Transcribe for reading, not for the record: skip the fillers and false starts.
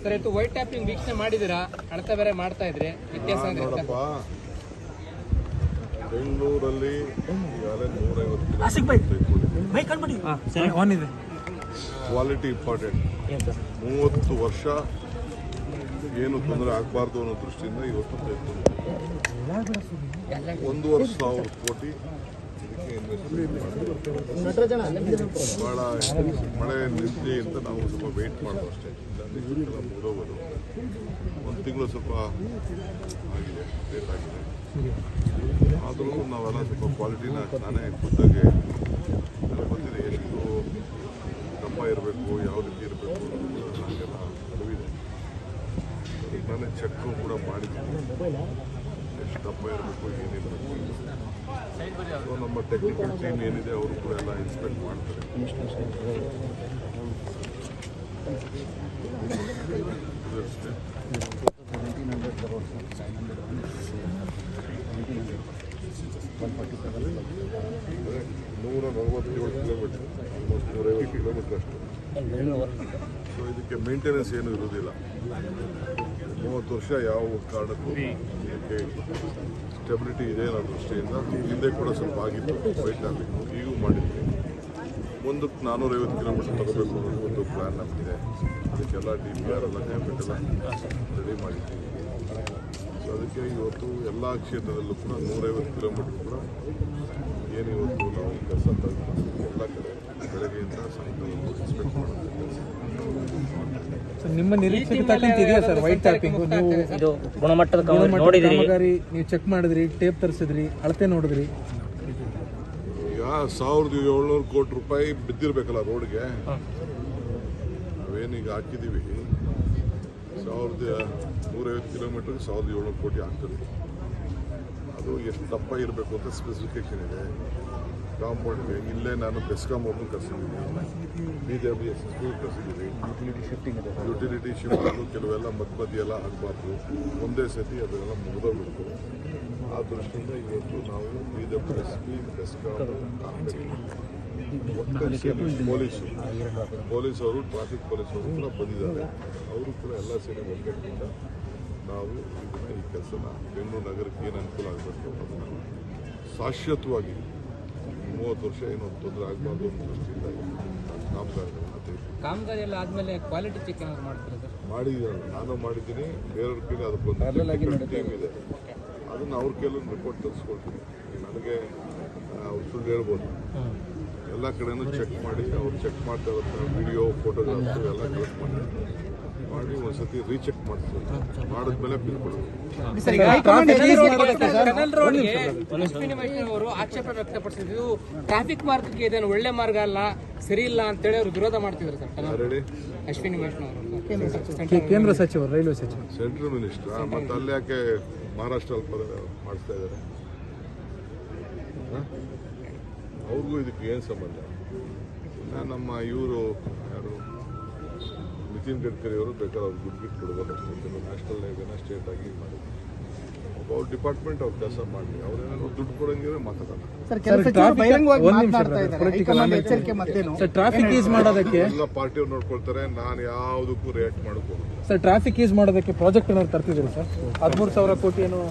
Sir ಇದು white tapping ವೀಕ್ಷಣೆ ಮಾಡಿದಿರಾ? ಅಳತ ಬೇರೆ ಮಾಡ್ತಾ ಇದ್ರೆ ವ್ಯತ್ಯಾಸ ನೋಡಪ್ಪ, ಬೆಂಗಳೂರಲ್ಲಿ ಈಗಾಗಲೇ 150 ಕ್ವಾಲಿಟಿ ಇಂಪಾರ್ಟೆಂಟ್. 30 ವರ್ಷ ಏನು ತೊಂದರೆ ಆಗಬಾರ್ದು ಅನ್ನೋ ದೃಷ್ಟಿಯಿಂದ ಇವತ್ತು ತೆಗೆದುಕೊಂಡಿದ್ದೀವಿ. 1,500 ಕೋಟಿ ಇದಕ್ಕೆ ಇನ್ವೆಸ್ಟ್ಮೆಂಟ್ ಭಾಳ ಮಳೆ ನಿಂತಲಿ ಅಂತ ನಾವು ಸ್ವಲ್ಪ ವೆಯ್ಟ್ ಮಾಡೋದು ಅಷ್ಟೇ. ಇಲ್ಲ ಮುಗಿದೋಗೋದು. ಒಂದು ತಿಂಗಳು ಸ್ವಲ್ಪ ಆಗಿದೆ, ಲೇಟ್ ಆಗಿದೆ. ಆದರೂ ನಾವೆಲ್ಲ ಸ್ವಲ್ಪ ಕ್ವಾಲಿಟಿನ ನಾನೇ ಖುದ್ದಾಗಿ ನನಗೆ ಗೊತ್ತಿದೆ ಎಷ್ಟು ದಪ್ಪ ಇರಬೇಕು, ಯಾವ ರೀತಿ ಇರಬೇಕು ಅನ್ನೋದು ನನಗೆಲ್ಲ ಅರಿವಿದೆ. ನಾನೇ ಚೆಕ್ಕು ಕೂಡ ಮಾಡಿದ್ದೀನಿ, ಎಷ್ಟು ದಪ್ಪ ಇರಬೇಕು, ಏನಿರಬೇಕು. ಸೊ ನಮ್ಮ ಟೆಕ್ನಿಕಲ್ ಟೀಮ್ ಏನಿದೆ ಅವರು ಕೂಡ ಎಲ್ಲ ಇನ್ಸ್ಪೆಕ್ಟ್ ಮಾಡ್ತಾರೆ. ಕಿಲೋಮೀಟರ್, ಆಲ್ಮೋಸ್ಟ್ 150 ಕಿಲೋಮೀಟರ್ ಅಷ್ಟು. ಸೊ ಇದಕ್ಕೆ ಮೇಂಟೆನೆನ್ಸ್ ಏನು ಇರೋದಿಲ್ಲ. 30 ವರ್ಷ ಯಾವ ಕಾರಣಕ್ಕೂ ಇದಕ್ಕೆ ಸ್ಟೆಬಿಲಿಟಿ ಇದೆ ಅನ್ನೋ ದೃಷ್ಟಿಯಿಂದ ಹಿಂದೆ ಕೂಡ ಸ್ವಲ್ಪ ಆಗಿತ್ತು ವೈಟ್ ಆಗಬೇಕು, ಈಗೂ ಮಾಡಿದ್ವಿ. ಮುಂದಕ್ಕೆ 450 ಕಿಲೋಮೀಟರ್ ತಗೋಬೇಕು ಅನ್ನೋದು ಒಂದು ಪ್ಲ್ಯಾನ್ ನಮಗಿದೆ. ಅದಕ್ಕೆಲ್ಲ DPR ಎಲ್ಲ ಕ್ಯಾಬಿನೆಟ್ ಎಲ್ಲ ರೆಡಿ ಮಾಡಿದ್ದೀವಿ. ಸೊ ಅದಕ್ಕೆ ಇವತ್ತು ಎಲ್ಲ ಕ್ಷೇತ್ರದಲ್ಲೂ ಕೂಡ 150 ಕಿಲೋಮೀಟರ್ ಕೂಡ ಏನು ಇವತ್ತು ನಾವು ಕೆಲಸ ತೆಗೆದುಕೊಂಡಿದ್ದೀವಿ. ಎಲ್ಲ ಕಡೆ ಬೆಳಗ್ಗೆಯಿಂದ ಸಾಯಂಕಾಲ ಇನ್ಸ್ಪೆಕ್ಟ್ ಮಾಡೋದು. ನಿಮ್ಮ ನಿರೀಕ್ಷೆಗೆ ತಕ್ಕಂತೆ ಇದೆಯಾ ಸರ್ ವೈಟ್ ಟ್ಯಾಪಿಂಗ್? ನೀವು ಇದು ಗುಣಮಟ್ಟದ ಕಾಮಗಾರಿ ನೀವು ಚೆಕ್ ಮಾಡಿದ್ರಿ, ಟೇಪ್ ತರಿಸಿದ್ರಿ, ಅಳತೆ ನೋಡಿದ್ರಿ. ಈಗ 1,700 ಕೋಟಿ ರೂಪಾಯಿ ಬಿದ್ದಿರ್ಬೇಕಲ್ಲ ರೋಡ್ಗೆ. ನಾವೇನೀಗ ಹಾಕಿದ್ದೀವಿ 1,150 ಕಿಲೋಮೀಟರ್ಗೆ 1,700 ಕೋಟಿ ಆಗ್ತದೆ. ಅದು ಎಷ್ಟು ದಪ್ಪ ಇರಬೇಕು ಅಂತ ಸ್ಪೆಸಿಫಿಕೇಶನ್ ಇದೆ. ಕಾಂಪೌಂಡ್ಗೆ ಇಲ್ಲೇ ನಾನು ಬೆಸ್ಕಾಂ ಅವ್ರನ್ನೂ ಕರೆಸಿದ್ದೀನಿ, BWSSB ಕರೆಸಿದ್ದೀವಿ. ಯುಟಿಲಿಟಿ ಶಿಫ್ಟಿಂಗು ಕೆಲವೆಲ್ಲ ಮಧ್ಯ ಎಲ್ಲ ಆಗಬಾರ್ದು, ಒಂದೇ ಸತಿ ಅದೆಲ್ಲ ಮುಗಿದೋಗ್ಬೇಕು. ಆ ದೃಷ್ಟಿಯಿಂದ ಇವತ್ತು ನಾವು BWSSB, ಬೆಸ್ಕಾಂ, ಪೊಲೀಸವರು, ಟ್ರಾಫಿಕ್ ಪೊಲೀಸವರು ಕೂಡ ಬಂದಿದ್ದಾರೆ. ಅವರು ಕೂಡ ಎಲ್ಲ ಸೇರಿ ಒಗ್ಗಟ್ಟಿನಿಂದ ನಾವು ಈ ಕೆಲಸನ ಬೆಂಗಳೂರು ನಗರಕ್ಕೆ ಏನು ಅನುಕೂಲ ಆಗಬೇಕು ಅನ್ನೋದನ್ನು ಶಾಶ್ವತವಾಗಿ 30 ವರ್ಷ ಏನೋ ತೊಂದರೆ ಆಗಬಾರ್ದು ಅನ್ನೋ ದೃಷ್ಟಿಯಿಂದ ಕಾಮಗಾರಿ ಎಲ್ಲ ಆದ್ಮೇಲೆ ಕ್ವಾಲಿಟಿ ಚೆಕ್ ಏನಾದ್ರು ಮಾಡ್ತಾರೆ ಸರ್? ಮಾಡಿದ್ದೀರಲ್ಲ, ನಾನು ಮಾಡಿದ್ದೀನಿ. ಬೇರೆಯವ್ರ ಕೈಲಿ ಅದಕ್ಕೊಂದು ಟೀಮ್ ಇದೆ, ಅದನ್ನು ಅವ್ರ ಕೈಲೊಂದು ರಿಪೋರ್ಟ್ ತರಿಸ್ಕೊಳ್ತೀನಿ. ನನಗೆ ಅವ್ರು ಸುಳ್ಳು ಹೇಳ್ಬೋದು. ಎಲ್ಲ ಕಡೆನೂ ಚೆಕ್ ಮಾಡಿ, ಅವ್ರು ಚೆಕ್ ಮಾಡ್ತಾ ಇರೋಂಥ ವಿಡಿಯೋ, ಫೋಟೋಗ್ರಾಫ್ಸು ಎಲ್ಲ ಕಲೆಕ್ಟ್ ಮಾಡಿ ಒಂದ್ಸತಿ ರೀಚೆಕ್ ಮಾಡ್ತೀವಿ. ಮಾಡಿದ್ಮೇಲೆ ಬಿಲ್ ಕೊಡೋದು. ಅವರು ಆಕ್ಷೇಪ ವ್ಯಕ್ತಪಡಿಸಿದ್ದು ಟ್ರಾಫಿಕ್ ಮಾರ್ಗಕ್ಕೆ ಇದನ್ನು ಒಳ್ಳೆ ಮಾರ್ಗ ಅಲ್ಲ, ಸರಿ ಇಲ್ಲ ಅಂತೇಳಿ ಅವರು ವಿರೋಧ ಮಾಡ್ತಿದ್ರು ಸರ್. ಅಶ್ವಿನಿ ವೈಷ್ಣವ್ ಕೇಂದ್ರ ಸಚಿವರು, ರೈಲ್ವೆ ಸಚಿವರು, ಸೆಂಟ್ರಲ್ ಮಿನಿಸ್ಟರ್. ಮತ್ತೆ ಅಲ್ಲಿ ಯಾಕೆ ಮಹಾರಾಷ್ಟ್ರ ಮಾಡಿಸ್ತಾ ಇದ್ದಾರೆ? ಅವ್ರಿಗೂ ಇದಕ್ಕೆ ಏನು ಸಂಬಂಧ? ನಮ್ಮ ಇವರು ಯಾರು ನಿತಿನ್ ಗಡ್ಕರಿ ಅವರು ಬೇಕಾದ್ರೆ ಅವ್ರು ದುಡ್ಡು ಬಿಟ್ಟು ಕೊಡ್ಬೋದು ಅಷ್ಟೇ. ನ್ಯಾಷನಲ್ ಹೈವೇನ ಸ್ಟೇಟ್ ಆಗಿ ಮಾಡಿ ಅವ್ರ ಡಿಪಾರ್ಟ್ಮೆಂಟ್ ಅವ್ರು ಕೆಲಸ ಮಾಡಿ, ಅವ್ರೇನಾದ್ರು ದುಡ್ಡು ಕೊಡಂಗಿದ್ರೆ ಮಾತಾಡೋಣ. ಟ್ರಾಫಿಕ್ ಈಸ್ ಮಾಡೋದಕ್ಕೆ ಎಲ್ಲ ಪಾರ್ಟಿಯವ್ರು ನೋಡ್ಕೊಳ್ತಾರೆ, ನಾನು ಯಾವುದಕ್ಕೂ ರಿಯಾಕ್ಟ್ ಮಾಡಬೇಕು. ಸರ್ ಟ್ರಾಫಿಕ್ ಈಸ್ ಮಾಡೋದಕ್ಕೆ ಪ್ರಾಜೆಕ್ಟ್ ಏನಾದ್ರು ತರ್ತಿದ್ದೀರಿ ಸರ್? 13,000 ಕೋಟಿ ಏನು